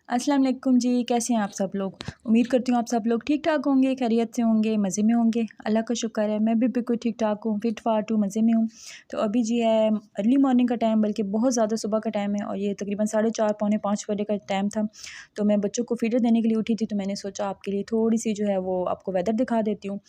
अस्सलाम वालेकुम जी, कैसे हैं आप सब लोग। उम्मीद करती हूँ आप सब लोग ठीक ठाक होंगे, खैरियत से होंगे, मज़े में होंगे। अल्लाह का शुक्र है, मैं भी बिल्कुल ठीक ठाक हूँ, फिट फाट हूँ, मज़े में हूँ। तो अभी जी है अर्ली मॉर्निंग का टाइम, बल्कि बहुत ज़्यादा सुबह का टाइम है और ये तकरीबन 4:30 पौने 5 बजे का टाइम था। तो मैं बच्चों को फीडर देने के लिए उठी थी, तो मैंने सोचा आपके लिए थोड़ी सी जो है वो आपको वेदर दिखा देती हूँ।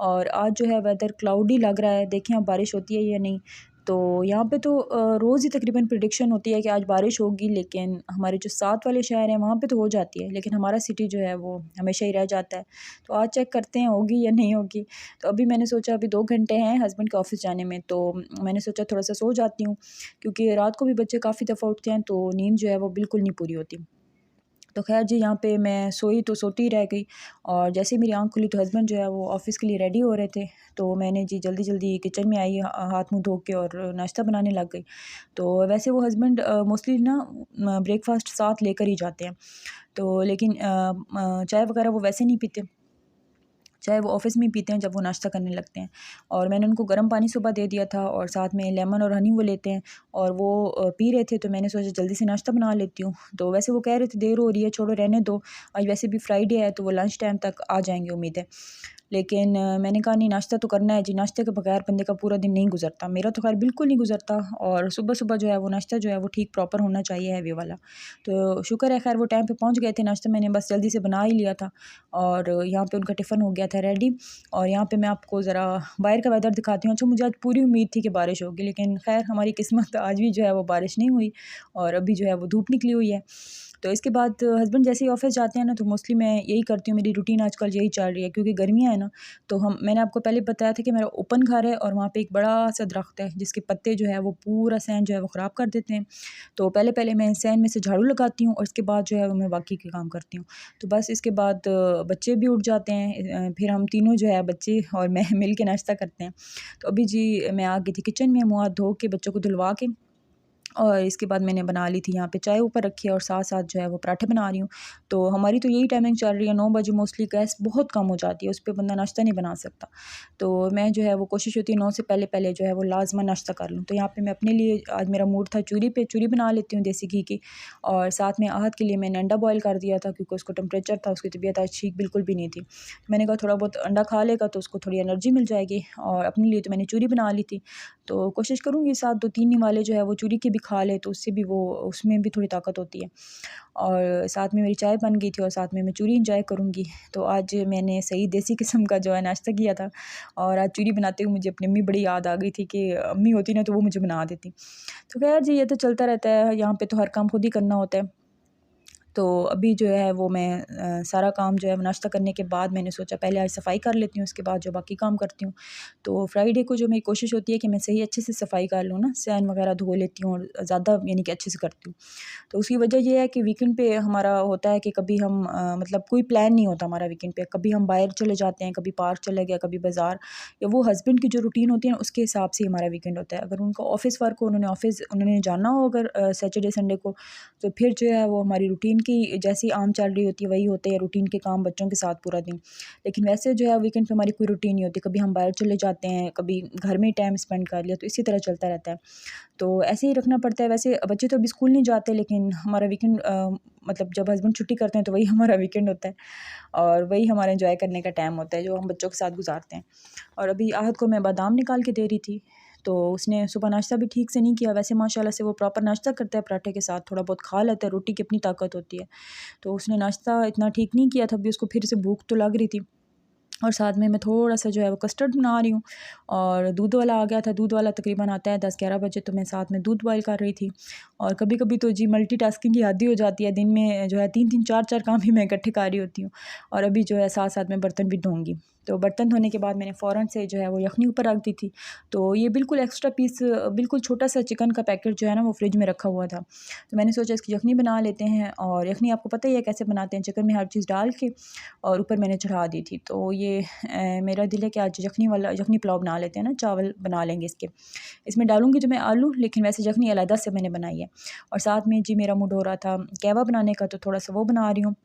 और आज जो है वेदर क्लाउडी लग रहा है, देखें अब बारिश होती है या नहीं। तो यहाँ पे तो रोज़ ही तकरीबन प्रेडिक्शन होती है कि आज बारिश होगी, लेकिन हमारे जो साथ वाले शहर हैं वहाँ पे तो हो जाती है, लेकिन हमारा सिटी जो है वो हमेशा ही रह जाता है। तो आज चेक करते हैं होगी या नहीं होगी। तो अभी मैंने सोचा अभी 2 घंटे हैं हस्बैंड के ऑफ़िस जाने में, तो मैंने सोचा थोड़ा-सा सो जाती हूँ, क्योंकि रात को भी बच्चे काफ़ी दफ़ा उठते हैं, तो नींद जो है वो बिल्कुल नहीं पूरी होती। तो ख़ैर जी, यहाँ पे मैं सोई तो सोती ही रह गई और जैसे ही मेरी आँख खुली तो हस्बैंड जो है वो ऑफ़िस के लिए रेडी हो रहे थे। तो मैंने जी जल्दी-जल्दी किचन में आई, हाथ मुँह धो के और नाश्ता बनाने लग गई। तो वैसे वो हस्बैंड मोस्टली ना ब्रेकफ़ास्ट साथ लेकर ही जाते हैं। तो लेकिन चाय वग़ैरह वो वैसे नहीं पीते। चाय वो ऑफ़िस में ही पीते हैं जब वो नाश्ता करने लगते हैं। और मैंने उनको गर्म पानी सुबह दे दिया था और साथ में लेमन और हनी वो लेते हैं और वो पी रहे थे, तो मैंने सोचा जल्दी से नाश्ता बना लेती हूँ। तो वैसे वो कह रहे थे देर हो रही है, छोड़ो रहने दो, आज वैसे भी फ्राइडे है तो वो लंच टाइम तक आ जाएँगे उम्मीद है। लेकिन मैंने कहा नहीं, नाश्ता तो करना है जी, नाश्ते के बगैर बंदे का पूरा दिन नहीं गुज़रता। मेरा तो ख़ैर बिल्कुल नहीं गुज़रता और सुबह-सुबह जो है वो नाश्ता जो है वो ठीक प्रॉपर होना चाहिए, हैवी वाला। तो शुक्र है ख़ैर वो टाइम पे पहुँच गए थे, नाश्ता मैंने बस जल्दी से बना ही लिया था और यहाँ पे उनका टिफ़िन हो गया था रेडी। और यहाँ पे मैं आपको ज़रा बाहर का वेदर दिखाती हूँ। अच्छा, मुझे आज पूरी उम्मीद थी कि बारिश होगी, लेकिन ख़ैर हमारी किस्मत आज भी जो है वो बारिश नहीं हुई और अभी जो है वो धूप निकली हुई है। तो इसके बाद हस्बैंड जैसे ही ऑफ़िस जाते हैं ना, तो मोस्टली मैं यही करती हूँ, मेरी रूटीन आजकल यही चल रही है क्योंकि गर्मियाँ हैं ना। तो हम मैंने आपको पहले बताया था कि मेरा ओपन घर है और वहाँ पे एक बड़ा-सा दरख़्त है जिसके पत्ते जो है वो पूरा सहन जो है वो ख़राब कर देते हैं। तो पहले-पहले मैं सहन में से झाड़ू लगाती हूँ और उसके बाद जो है वो मैं बाकी के काम करती हूँ। तो बस इसके बाद बच्चे भी उठ जाते हैं, फिर हम तीनों जो है बच्चे और मैं मिल के नाश्ता करते हैं। तो अभी जी मैं आ गई थी किचन में, मुँह हाथ धो के बच्चों को धुलवा के और इसके बाद मैंने बना ली थी यहाँ पे चाय ऊपर रखी है और साथ-साथ जो है वो पराठे बना रही हूँ। तो हमारी तो यही टाइमिंग चल रही है, 9 बजे मोस्टली गैस बहुत कम हो जाती है, उस पे बंदा नाश्ता नहीं बना सकता। तो मैं जो है वो कोशिश होती है 9 से पहले-पहले जो है वो लाज़िमन नाश्ता कर लूँ। तो यहाँ पे मैं अपने लिए आज मेरा मूड था चूरी बना लेती हूँ देसी घी की और साथ में आहत के लिए मैंने अंडा बॉयल कर दिया था क्योंकि उसको टेम्परेचर था, उसकी तबीयत आज ठीक बिल्कुल भी नहीं थी। मैंने कहा थोड़ा बहुत अंडा खा लेगा तो उसको थोड़ी एनर्जी मिल जाएगी और अपने लिए तो मैंने चूरी बना ली थी। तो कोशिश करूँगी साथ 2-3 निवाले जो है वो चूरी के भी खा ले, तो उससे भी वो उसमें भी थोड़ी ताकत होती है। और साथ में मेरी चाय बन गई थी और साथ में मैं चूरी एन्जॉय करूँगी। तो आज मैंने सही देसी किस्म का जो है नाश्ता किया था और आज चूरी बनाते हुए मुझे अपनी अम्मी बड़ी याद आ गई थी कि अम्मी होती ना तो वो मुझे बना देती। तो ख़ैर जी, ये तो चलता रहता है, यहाँ पे तो हर काम खुद ही करना होता है। तो अभी जो है वो मैं सारा काम जो है नाश्ता करने के बाद मैंने सोचा पहले आज सफाई कर लेती हूँ, उसके बाद जो बाकी काम करती हूँ। तो फ्राइडे को जो मेरी कोशिश होती है कि मैं सही अच्छे से सफाई कर लूँ ना, सैन वगैरह धो लेती हूँ और ज़्यादा यानी कि अच्छे से करती हूँ। तो उसकी वजह ये है कि वीकेंड पे हमारा होता है कि कभी हम मतलब कोई प्लान नहीं होता हमारा वीकेंड पे, कभी हम बाहर चले जाते हैं, कभी पार्क चले गए, कभी बाज़ार, या वो हस्बैंड की जो रूटीन होती है ना उसके हिसाब से ही हमारा वीकेंड होता है। अगर उनका ऑफ़िस वर्क हो, उन्होंने जाना हो अगर सैटरडे संडे को, तो फिर जो है वो हमारी रूटीन की जैसी आम चल रही होती है वही होते हैं, रूटीन के काम बच्चों के साथ पूरा दिन। लेकिन वैसे जो है वीकेंड पे हमारी कोई रूटीन नहीं होती, कभी हम बाहर चले जाते हैं, कभी घर में टाइम स्पेंड कर लिया, तो इसी तरह चलता रहता है। तो ऐसे ही रखना पड़ता है। वैसे बच्चे तो अभी स्कूल नहीं जाते, लेकिन हमारा वीकेंड मतलब जब हस्बैंड छुट्टी करते हैं तो वही हमारा वीकेंड होता है और वही हमारा एंजॉय करने का टाइम होता है जो हम बच्चों के साथ गुजारते हैं। और अभी आहत को मैं बादाम निकाल के दे रही थी, तो उसने सुबह नाश्ता भी ठीक से नहीं किया। वैसे माशाल्लाह से वो प्रॉपर नाश्ता करता है, पराठे के साथ थोड़ा बहुत खा लेता है, रोटी की अपनी ताकत होती है। तो उसने नाश्ता इतना ठीक नहीं किया था, अभी उसको फिर से भूख तो लग रही थी। और साथ में मैं थोड़ा-सा जो है वो कस्टर्ड बना रही हूँ और दूध वाला आ गया था, दूध वाला तकरीबन आता है 10-11 बजे, तो मैं साथ में दूध बॉयल कर रही थी। और कभी-कभी तो जी मल्टीटास्किंग की हद ही हो जाती है, दिन में जो है 3-3 4-4 काम भी मैं इकट्ठे कर रही होती हूँ और अभी जो है साथ-साथ में बर्तन भी धोऊँगी। तो बर्तन धोने के बाद मैंने फ़ौरन से जो है वो यखनी ऊपर रख दी थी। तो ये बिल्कुल एक्स्ट्रा पीस बिल्कुल छोटा-सा चिकन का पैकेट जो है ना वो फ्रिज में रखा हुआ था। तो मैंने सोचा इसकी यखनी बना लेते हैं और यखनी आपको पता ही है कैसे बनाते हैं, चिकन में हर चीज़ डाल के और ऊपर मैंने चढ़ा दी थी। तो ये मेरा दिल है कि आज यखनी पुलाव बना लेते हैं ना, चावल बना लेंगे इसके। इसमें डालूँगी तो मैं आलू, लेकिन वैसे यखनी अलहदा से मैंने बनाई है। और साथ में जी मेरा मूड हो रहा था कहवा बनाने का, तो थोड़ा-सा वो बना रही हूँ।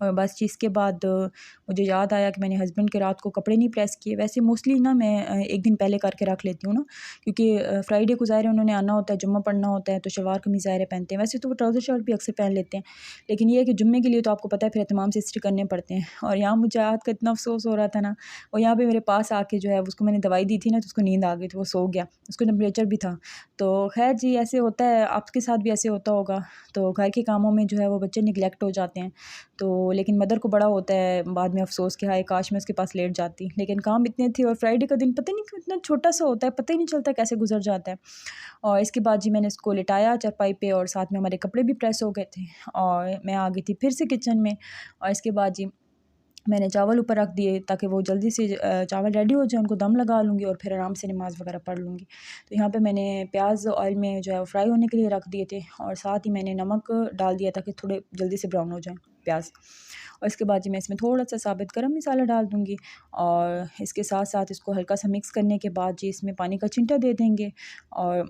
और बस इसके बाद मुझे याद आया कि मैंने हस्बैंड के रात को कपड़े नहीं प्रेस किए। वैसे मोस्टली ना मैं एक दिन पहले करके रख लेती हूँ ना, क्योंकि फ्राइडे को ज़ाहिर है उन्होंने आना होता है, जुम्मा पढ़ना होता है, तो शलवार कमीज़ ज़ाहिर है पहनते हैं। वैसे तो वो ट्राउज़र शर्ट भी अक्सर पहन लेते हैं, लेकिन ये है कि जुम्मे के लिए तो आपको पता है फिर एहतमाम से इस्त्री करने पड़ते हैं। और यहाँ मुझे रात का इतना अफसोस हो रहा था ना, और यहाँ पर मेरे पास आके जो है उसको मैंने दवाई दी थी ना, तो उसको नींद आ गई थी, वो सो गया, उसको टेम्परेचर भी था। तो खैर जी, ऐसे होता है, आपके साथ भी ऐसे होता होगा। तो घर के कामों में जो है वो बच्चे निगलेक्ट हो जाते हैं। तो लेकिन मदर को बड़ा होता है बाद में अफ़सोस कि हाय काश मैं उसके पास लेट जाती, लेकिन काम इतने थे और फ्राइडे का दिन पता नहीं क्यों इतना छोटा-सा होता है, पता ही नहीं चलता कैसे गुज़र जाता है। और इसके बाद जी मैंने उसको लिटाया चारपाई पे, और साथ में हमारे कपड़े भी प्रेस हो गए थे, और मैं आ गई थी फिर से किचन में। और इसके बाद जी मैंने चावल ऊपर रख दिए ताकि वो जल्दी से चावल रेडी हो जाए, उनको दम लगा लूँगी और फिर आराम से नमाज़ वगैरह पढ़ लूँगी। तो यहाँ पे मैंने प्याज़ ऑयल में जो है वो फ्राई होने के लिए रख दिए थे, और साथ ही मैंने नमक डाल दिया ताकि थोड़े जल्दी से ब्राउन हो जाएँ प्याज़। और इसके बाद जी मैं इसमें थोड़ा-सा साबित गरम मसाला डाल दूँगी, और इसके साथ-साथ इसको हल्का-सा मिक्स करने के बाद जी इसमें पानी का छिंटा दे देंगे, और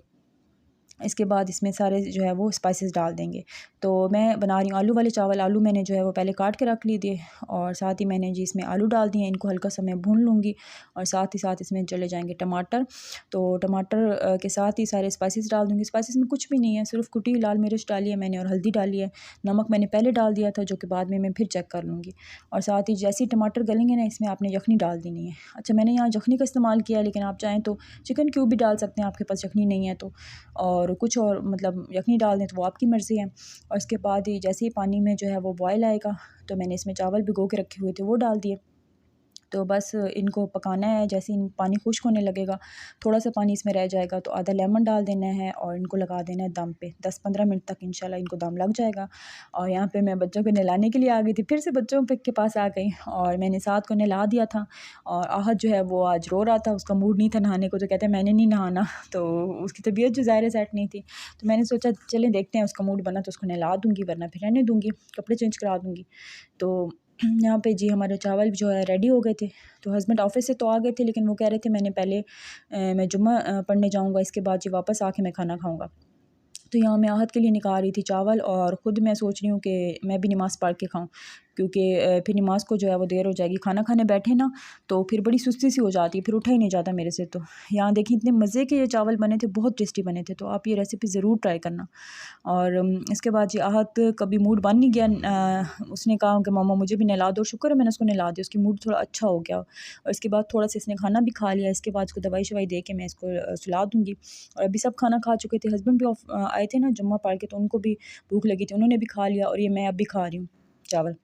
इसके बाद इसमें सारे जो है वो स्पाइसेस डाल देंगे। तो मैं बना रही हूँ आलू वाले चावल। आलू मैंने जो है वो पहले काट के रख लिए थे, और साथ ही मैंने जी इसमें आलू डाल दिए, इनको हल्का सा मैं भून लूँगी, और साथ ही साथ इसमें चले जाएंगे टमाटर। तो टमाटर के साथ ही सारे स्पाइसेस डाल दूँगी। स्पाइसेस में कुछ भी नहीं है, सिर्फ कुटी लाल मिर्च डाली है मैंने और हल्दी डाली है। नमक मैंने पहले डाल दिया था, जो कि बाद में मैं फिर चेक कर लूँगी। और साथ ही जैसे ही टमाटर गलेंगे ना, इसमें आपने यखनी डाल देनी है। अच्छा, मैंने यहाँ यखनी का इस्तेमाल किया है, लेकिन आप चाहें तो चिकन क्यूब भी डाल सकते हैं, आपके पास यखनी नहीं है तो, और कुछ और मतलब यखनी डाल दें तो वो आपकी मर्ज़ी है। और इसके बाद ही जैसे ही पानी में जो है वो बॉयल आएगा, तो मैंने इसमें चावल भिगो के रखे हुए थे वो डाल दिए। तो बस इनको पकाना है। जैसे ही पानी खुश्क होने लगेगा, थोड़ा-सा पानी इसमें रह जाएगा, तो आधा लेमन डाल देना है और इनको लगा देना है दम पे। 10-15 मिनट तक इंशाल्लाह इनको दम लग जाएगा। और यहाँ पे मैं बच्चों को नहलाने के लिए आ गई थी, फिर से बच्चों के पास आ गई, और मैंने साथ को नहला दिया था। और आहद जो है वो आज रो रहा था, उसका मूड नहीं था नहाने को, तो कहता है मैंने नहीं नहाना। तो उसकी तबीयत जो ज़ाहिर है सेट नहीं थी, तो मैंने सोचा चलें देखते हैं, उसका मूड बना तो उसको नहला दूँगी, वरना फिर रहने दूँगी, कपड़े चेंज करा दूँगी। तो यहाँ पे जी हमारे चावल जो है रेडी हो गए थे। तो हस्बैंड ऑफ़िस से तो आ गए थे, लेकिन वो कह रहे थे मैंने पहले मैं जुम्मा पढ़ने जाऊँगा, इसके बाद जी वापस आके मैं खाना खाऊँगा। तो यहाँ मैं आहत के लिए निकाल रही थी चावल, और ख़ुद मैं सोच रही हूँ कि मैं भी नमाज़ पढ़ के खाऊँ, क्योंकि फिर नमाज़ को जो है वो देर हो जाएगी। खाना खाने बैठे ना, तो फिर बड़ी सुस्ती सी हो जाती है, फिर उठा ही नहीं जाता मेरे से। तो यहाँ देखिए इतने मज़े के ये चावल बने थे, बहुत टेस्टी बने थे, तो आप ये रेसिपी ज़रूर ट्राई करना। और इसके बाद जी आहत कभी मूड बन नहीं गया, उसने कहा कि मम्मा मुझे भी नहला दो। शुक्र है मैंने उसको नहला दिया, उसकी मूड थोड़ा अच्छा हो गया। और इसके बाद थोड़ा सा इसने खाना भी खा लिया। इसके बाद इसको दवाई-शवाई दे के मैं इसको सुला दूँगी। और अभी सब खाना खा चुके थे, हस्बैंड भी आए थे ना जुम्मा पढ़ के, तो उनको भी भूख लगी थी, उन्होंने भी खा लिया, और ये मैं अभी खा रही हूँ चावल।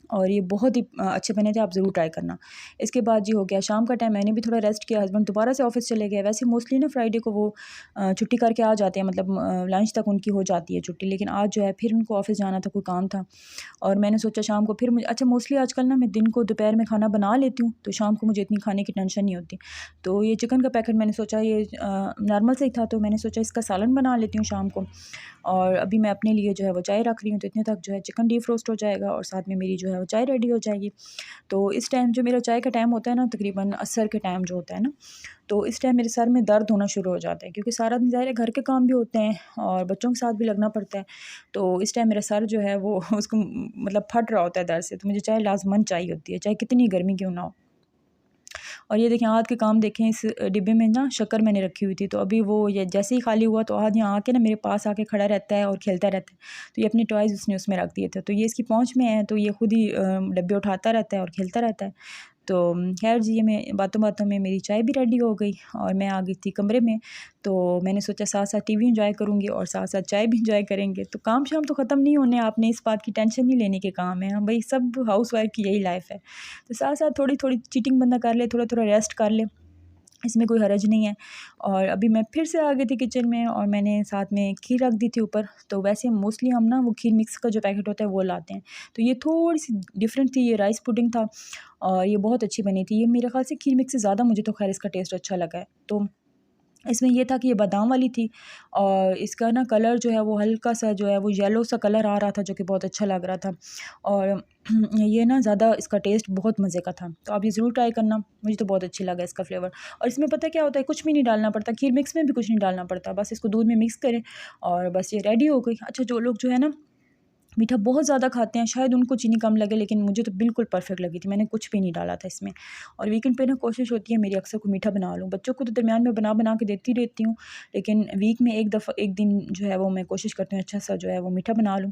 और ये बहुत ही अच्छे बने थे, आप ज़रूर ट्राई करना। इसके बाद जी हो गया शाम का टाइम, मैंने भी थोड़ा रेस्ट किया, हस्बैंड दोबारा से ऑफ़िस चले गए। वैसे मोस्टली ना फ्राइडे को वो छुट्टी करके आ जाते हैं, मतलब लंच तक उनकी हो जाती है छुट्टी, लेकिन आज जो है फिर उनको ऑफ़िस जाना था, कोई काम था। और मैंने सोचा शाम को फिर मुझे, अच्छा मोस्टली आजकल ना मैं दिन को दोपहर में खाना बना लेती हूँ, तो शाम को मुझे इतनी खाने की टेंशन नहीं होती। तो ये चिकन का पैकेट मैंने सोचा ये नॉर्मल से ही था, तो मैंने सोचा इसका सालन बना लेती हूँ शाम को। और अभी मैं अपने लिए जो है वो चाय रख रही हूँ, तो इतने तक जो है चिकन डीप रोस्ट हो जाएगा, और साथ में मेरी जो है वो चाय रेडी हो जाएगी। तो इस टाइम जो मेरा चाय का टाइम होता है ना, तकरीबन असर के टाइम जो होता है ना, तो इस टाइम मेरे सर में दर्द होना शुरू हो जाता है, क्योंकि सारा दिन ज़ाहिर है घर के काम भी होते हैं और बच्चों के साथ भी लगना पड़ता है। तो इस टाइम मेरा सर जो है वो उसको मतलब फट रहा होता है दर्द से, तो मुझे चाय लाज़मन चाहिए होती है, चाहे कितनी गर्मी क्यों ना हो। और ये देखें हाथ के काम देखें, इस डिब्बे में ना शक्कर मैंने रखी हुई थी, तो अभी वो ये जैसे ही खाली हुआ तो आज यहाँ आके ना मेरे पास आके खड़ा रहता है और खेलता रहता है। तो ये अपने टॉयज़ उसने उसमें रख दिए थे, तो ये इसकी पहुँच में है, तो ये खुद ही डब्बे उठाता रहता है और खेलता रहता है। तो खैर जी, ये मैं बातों-बातों में मेरी चाय भी रेडी हो गई और मैं आ गई थी कमरे में। तो मैंने सोचा साथ-साथ टीवी एंजॉय करूँगी और साथ-साथ चाय भी एंजॉय करेंगे। तो काम-शाम तो ख़त्म नहीं होने, आपने इस बात की टेंशन नहीं लेने के काम है। हाँ भई, सब हाउसवाइफ़ की यही लाइफ़ है। तो साथ-साथ थोड़ी-थोड़ी चीटिंग बंदा कर ले, थोड़ा-थोड़ा रेस्ट कर ले, इसमें कोई हर्ज नहीं है। और अभी मैं फिर से आ गई थी किचन में और मैंने साथ में खीर रख दी थी ऊपर। तो वैसे मोस्टली हम ना वो खीर मिक्स का जो पैकेट होता है वो लाते हैं। तो ये थोड़ी-सी डिफ़रेंट थी, ये राइस पुडिंग था और ये बहुत अच्छी बनी थी। ये मेरे ख़्याल से खीर मिक्स से ज़्यादा मुझे तो ख़ैर इसका टेस्ट अच्छा लगा है। तो इसमें ये था कि ये बादाम वाली थी और इसका ना कलर जो है वो हल्का-सा जो है वो येलो सा कलर आ रहा था, जो कि बहुत अच्छा लग रहा था। और ये ना ज़्यादा इसका टेस्ट बहुत मज़े का था। तो आप ये ज़रूर ट्राई करना, मुझे तो बहुत अच्छी लगा इसका फ्लेवर। और इसमें पता है क्या होता है, कुछ भी नहीं डालना पड़ता, खीर मिक्स में भी कुछ नहीं डालना पड़ता, बस इसको दूध में मिक्स करें और बस ये रेडी हो गई। अच्छा, जो लोग जो है ना मीठा बहुत ज़्यादा खाते हैं, शायद उनको चीनी कम लगे, लेकिन मुझे तो बिल्कुल परफेक्ट लगी थी। मैंने कुछ भी नहीं डाला था इसमें। और वीकेंड पे ना कोशिश होती है मेरी अक्सर को मीठा बना लूँ। बच्चों को तो दरमियान में बना बना के देती रहती हूँ, लेकिन वीक में एक दिन जो है वो मैं कोशिश करती हूँ अच्छा सा जो है वो मीठा बना लूँ।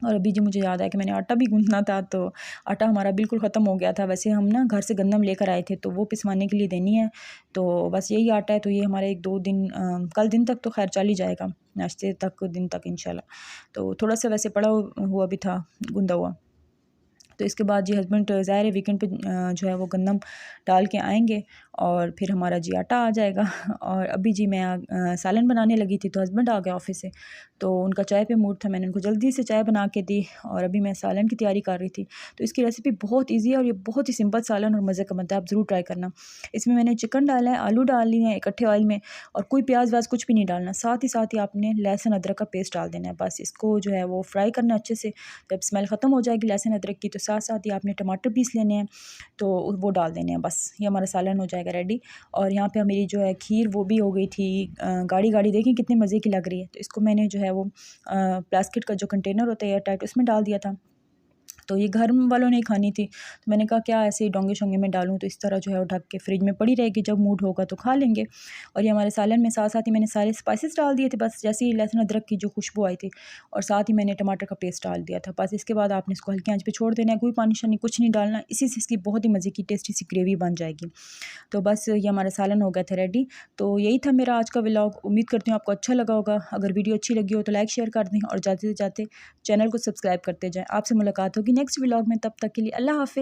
और अभी जी मुझे याद आया कि मैंने आटा भी गूँथना था, तो आटा हमारा बिल्कुल ख़त्म हो गया था। वैसे हम ना घर से गंदम लेकर आए थे, तो वो पिसवाने के लिए देनी है, तो बस यही आटा है। तो ये हमारे 1-2 दिन कल दिन तक तो ख़ैर चल ही जाएगा, नाश्ते तक दिन तक इंशाल्लाह। तो थोड़ा-सा वैसे पड़ा हुआ भी था, गूँधा हुआ। तो इसके बाद जी हस्बैंड ज़ाहिर है वीकेंड पे जो है वो गंदम डाल के आएँगे और फिर हमारा जी आटा आ जाएगा। और अभी जी मैं सालन बनाने लगी थी, तो हस्बैंड आ गए ऑफ़िस से, तो उनका चाय पे मूड था, मैंने उनको जल्दी से चाय बना के दी और अभी मैं सालन की तैयारी कर रही थी। तो इसकी रेसिपी बहुत ईज़ी है और ये बहुत ही सिंपल सालन और मज़े का बनता है, आप ज़रूर ट्राई करना। इसमें मैंने चिकन डाला है, आलू डाल लिए हैं इकट्ठे ऑयल में, और कोई प्याज़ व्याज़ कुछ भी नहीं डालना। साथ ही आपने लहसुन अदरक का पेस्ट डाल देना है। बस इसको जो है वो फ्राई करना है अच्छे से। जब स्मेल ख़त्म हो जाएगी लहसुन अदरक की, तो साथ ही आपने टमाटर पीस लेने हैं, तो वो डाल देने हैं। बस ये हमारा सालन हो जाएगा रेडी। और यहाँ पे मेरी जो है खीर वो भी हो गई थी गाढ़ी गाढ़ी, देखें कितनी मज़े की लग रही है। तो इसको मैंने जो है वो प्लास्टिक का जो कंटेनर होता है एयर टाइट, उसमें डाल दिया था। तो ये घर वालों ने ही खानी थी, तो मैंने कहा क्या ऐसे ही डोंगे शोंगे में डालूँ, तो इस तरह जो है वो ढक के फ्रिज में पड़ी रहेगी, जब मूड होगा तो खा लेंगे। और ये हमारे सालन में साथ ही मैंने सारे स्पाइसेस डाल दिए थे, बस जैसे ही लहसुन अदरक की जो खुशबू आई थी, और साथ ही मैंने टमाटर का पेस्ट डाल दिया था। बस इसके बाद आपने इसको हल्की आंच पे छोड़ देना है, कोई पानी शानी कुछ नहीं डालना, इसी से इसकी बहुत ही मज़े की टेस्टी सी ग्रेवी बन जाएगी। तो बस ये हमारा सालन हो गया था रेडी। तो यही था मेरा आज का व्लॉग, उम्मीद करती हूँ आपको अच्छा लगा होगा। अगर वीडियो अच्छी लगी हो तो लाइक शेयर कर दें, और जाते जाते चैनल को सब्सक्राइब करते जाएँ। आपसे मुलाकात होगी नेक्स्ट व्लॉग में, तब तक के लिए अल्लाह हाफ़िज़।